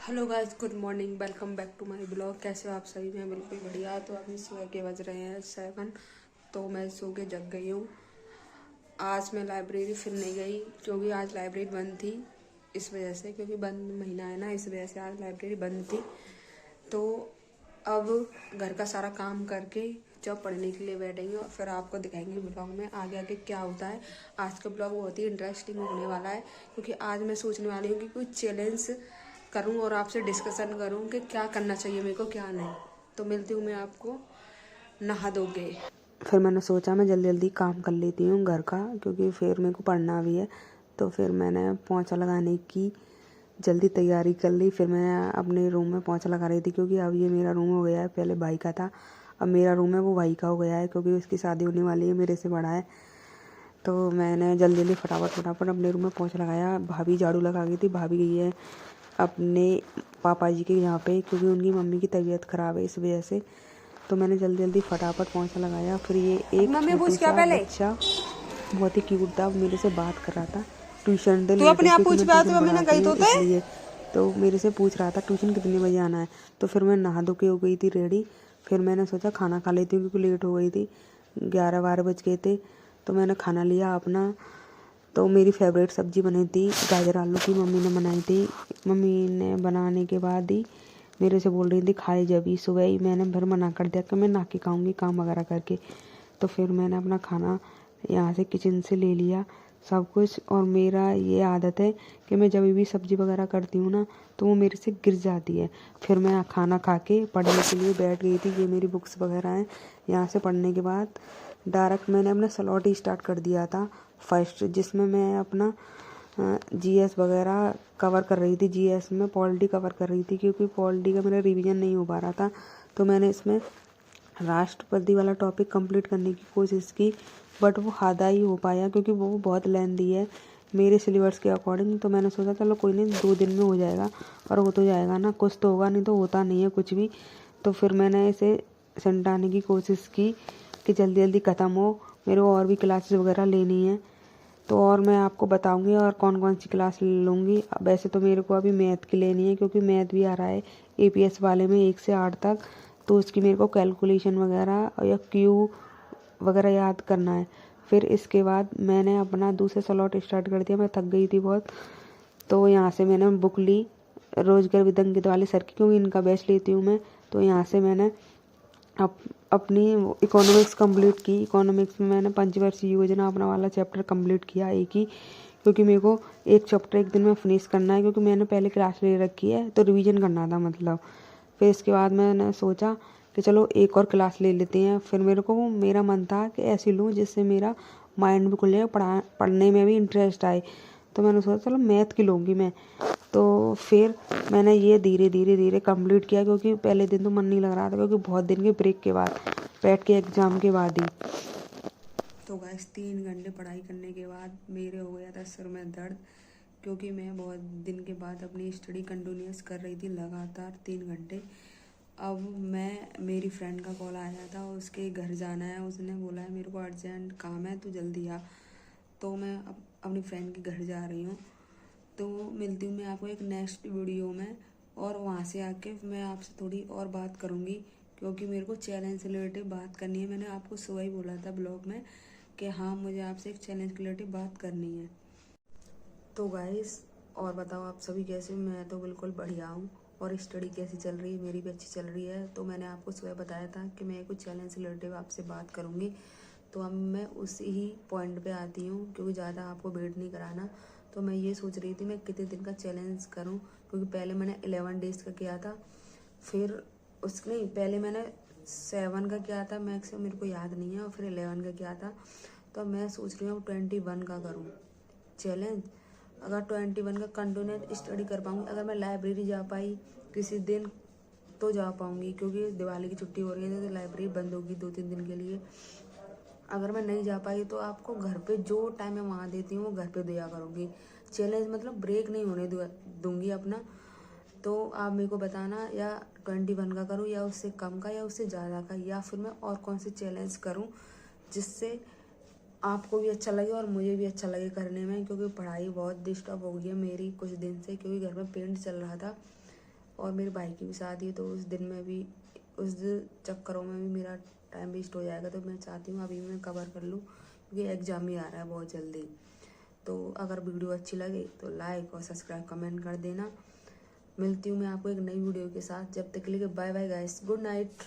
Hello guys, good morning, welcome back to my blog. कैसे हो आप सभी? मैं बिल्कुल बढ़िया। तो अभी सुबह के बज रहे हैं 7। तो मैं सो के जग गई हूँ। आज मैं लाइब्रेरी फिर नहीं गई क्योंकि आज लाइब्रेरी बंद थी। इस वजह से, क्योंकि बंद महीना है ना, इस वजह से आज लाइब्रेरी बंद थी। तो अब घर का सारा काम करके जब पढ़ने के लिए बैठेंगे और फिर आपको दिखाएंगे ब्लॉग में आगे आगे क्या होता है। आज का ब्लॉग बहुत ही इंटरेस्टिंग होने वाला है क्योंकि आज मैं सोचने वाली हूँ कि कोई चैलेंज करूँ और आपसे डिस्कशन करूँ कि क्या करना चाहिए मेरे को, क्या नहीं। तो मिलती हूँ मैं आपको नहा धोके। फिर मैंने सोचा मैं जल्दी जल्दी काम कर लेती हूँ घर का, क्योंकि फिर मेरे को पढ़ना भी है। तो फिर मैंने पोंछा लगाने की जल्दी तैयारी कर ली। फिर मैं अपने रूम में पोंछा लगा रही थी क्योंकि अब ये मेरा रूम हो गया है। पहले भाई का था, अब मेरा रूम है वो भाई का हो गया है क्योंकि उसकी शादी होने वाली है, मेरे से बड़ा है। तो मैंने जल्दी जल्दी फटाफट अपने रूम में पोंछा लगाया। भाभी झाड़ू लगा गई थी। भाभी गई है अपने पापा जी के यहाँ पे क्योंकि उनकी मम्मी की तबीयत ख़राब है, इस वजह से। तो मैंने जल्दी जल्दी फटाफट पोंछा लगाया। फिर ये एक छोटू सा बच्चा बहुत ही क्यूट था, मेरे से बात कर रहा था ट्यूशन से रिलेटेड, क्योंकि मैं ट्यूशन पढ़ाती हूँ इसलिए। तो मेरे से पूछ रहा था ट्यूशन कितने बजे आना है। तो फिर मैं नहा धो के हो गई थी रेडी। फिर मैंने सोचा खाना खा लेती हूँ क्योंकि लेट हो गई थी, 11-12 बज गए थे। तो मैंने खाना लिया अपना। तो मेरी फेवरेट सब्ज़ी बनी थी गाजर आलू की, मम्मी ने बनाई थी। मम्मी ने बनाने के बाद ही मेरे से बोल रही थी खाए जब ही। सुबह ही मैंने फिर मना कर दिया कि मैं ना के खाऊंगी काम वगैरह करके। तो फिर मैंने अपना खाना यहाँ से किचन से ले लिया सब कुछ। और मेरा ये आदत है कि मैं जब भी सब्ज़ी वगैरह करती हूँ ना तो वो मेरे से गिर जाती है। फिर मैं खाना खा के पढ़ने के लिए बैठ गई थी। ये मेरी बुक्स वगैरह हैं। यहाँ से पढ़ने के बाद डायरेक्ट मैंने अपना स्लॉट ही स्टार्ट कर दिया था फर्स्ट, जिसमें मैं अपना जीएस वगैरह कवर कर रही थी। जीएस में पॉलिटी कवर कर रही थी क्योंकि पॉलिटी का मेरा रिवीजन नहीं हो पा रहा था। तो मैंने इसमें राष्ट्रपति वाला टॉपिक कंप्लीट करने की कोशिश की, बट वो आधा ही हो पाया क्योंकि वो बहुत लेंथी है मेरे सिलेबस के अकॉर्डिंग। तो मैंने सोचा चलो कोई नहीं, 2 दिन में हो जाएगा। और हो तो जाएगा ना, कुछ तो होगा, नहीं तो होता नहीं है कुछ भी। तो फिर मैंने इसे समझाने की कोशिश की कि जल्दी जल्दी ख़त्म हो, मेरे को और भी क्लासेस वगैरह लेनी है। तो और मैं आपको बताऊंगी और कौन कौन सी क्लास लूँगी। वैसे तो मेरे को अभी मैथ की लेनी है क्योंकि मैथ भी आ रहा है एपीएस वाले में 1 से 8 तक। तो उसकी मेरे को कैलकुलेशन वगैरह या क्यू वगैरह याद करना है। फिर इसके बाद मैंने अपना दूसरा स्लॉट स्टार्ट कर दिया। मैं थक गई थी बहुत। तो यहाँ से मैंने बुक ली रोजगार विदंगित वाले सर की, क्योंकि इनका बैच लेती हूँ मैं। तो यहाँ से मैंने अपनी इकोनॉमिक्स कंप्लीट की। इकोनॉमिक्स में मैंने पंचवर्षीय योजना अपना वाला चैप्टर कंप्लीट किया एक ही, क्योंकि मेरे को एक चैप्टर एक दिन में फिनिश करना है क्योंकि मैंने पहले क्लास ले रखी है तो रिवीजन करना था मतलब। फिर इसके बाद मैंने सोचा कि चलो एक और क्लास ले लेते हैं। फिर मेरे को मेरा मन था कि ऐसी लूँ जिससे मेरा माइंड भी खुल जाए, पढ़ने में भी इंटरेस्ट आए। तो मैंने सोचा चलो मैथ की लूँगी मैं। तो फिर मैंने ये धीरे धीरे धीरे कंप्लीट किया क्योंकि पहले दिन तो मन नहीं लग रहा था क्योंकि बहुत दिन के ब्रेक के बाद, बैठ के एग्ज़ाम के बाद ही। तो गाइस 3 घंटे पढ़ाई करने के बाद मेरे हो गया था सिर में दर्द, क्योंकि मैं बहुत दिन के बाद अपनी स्टडी कंटिन्यूस कर रही थी लगातार 3 घंटे। अब मेरी फ्रेंड का कॉल आया था, उसके घर जाना है। उसने बोला है मेरे को अर्जेंट काम है, तू जल्दी आ। तो मैं अपनी फ्रेंड के घर जा रही हूँ। तो मिलती हूँ मैं आपको एक नेक्स्ट वीडियो में, और वहाँ से आके मैं आपसे थोड़ी और बात करूँगी क्योंकि मेरे को चैलेंज से रिलेटेड बात करनी है। मैंने आपको सुबह ही बोला था ब्लॉग में कि हाँ, मुझे आपसे एक चैलेंज के रिलेटेड बात करनी है। तो गाइस, और बताओ आप सभी कैसे हो? मैं तो बिल्कुल बढ़िया हूँ। और स्टडी कैसी चल रही है? मेरी भी अच्छी चल रही है। तो मैंने आपको सुबह बताया था कि मैं कुछ चैलेंज से रिलेटेड आपसे बात करूँगी। तो अब मैं उसी ही पॉइंट पे आती हूँ क्योंकि ज़्यादा आपको वेट नहीं कराना। तो मैं ये सोच रही थी मैं कितने दिन का चैलेंज करूँ, क्योंकि पहले मैंने 11 डेज़ का किया था। फिर नहीं, पहले मैंने 7 का किया था मैक्सिमम, मेरे को याद नहीं है, और फिर 11 का किया था। तो मैं सोच रही हूँ 21 का करूँ चैलेंज। अगर 21 का कंटिन्यूस स्टडी कर पाऊँगी, अगर मैं लाइब्रेरी जा पाई किसी दिन तो जा पाऊँगी, क्योंकि दिवाली की छुट्टी हो रही है तो लाइब्रेरी बंद होगी 2-3 दिन के लिए। अगर मैं नहीं जा पाई तो आपको घर पे जो टाइम मैं वहाँ देती हूँ वो घर पे दिया करूँगी। चैलेंज मतलब ब्रेक नहीं होने दूंगी अपना। तो आप मेरे को बताना, या 21 का करूँ, या उससे कम का, या उससे ज़्यादा का, या फिर मैं और कौन से चैलेंज करूँ जिससे आपको भी अच्छा लगे और मुझे भी अच्छा लगे करने में। क्योंकि पढ़ाई बहुत डिस्टर्ब हो गई है मेरी कुछ दिन से, क्योंकि घर में पेंट चल रहा था और मेरे भाई की भी शादी है, तो उस दिन में भी, उस चक्करों में भी मेरा टाइम वेस्ट हो जाएगा। तो मैं चाहती हूँ अभी मैं कवर कर लूँ, क्योंकि एग्ज़ाम ही आ रहा है बहुत जल्दी। तो अगर वीडियो अच्छी लगे तो लाइक और सब्सक्राइब कमेंट कर देना। मिलती हूँ मैं आपको एक नई वीडियो के साथ। जब तक के लिए bye bye guys, good night.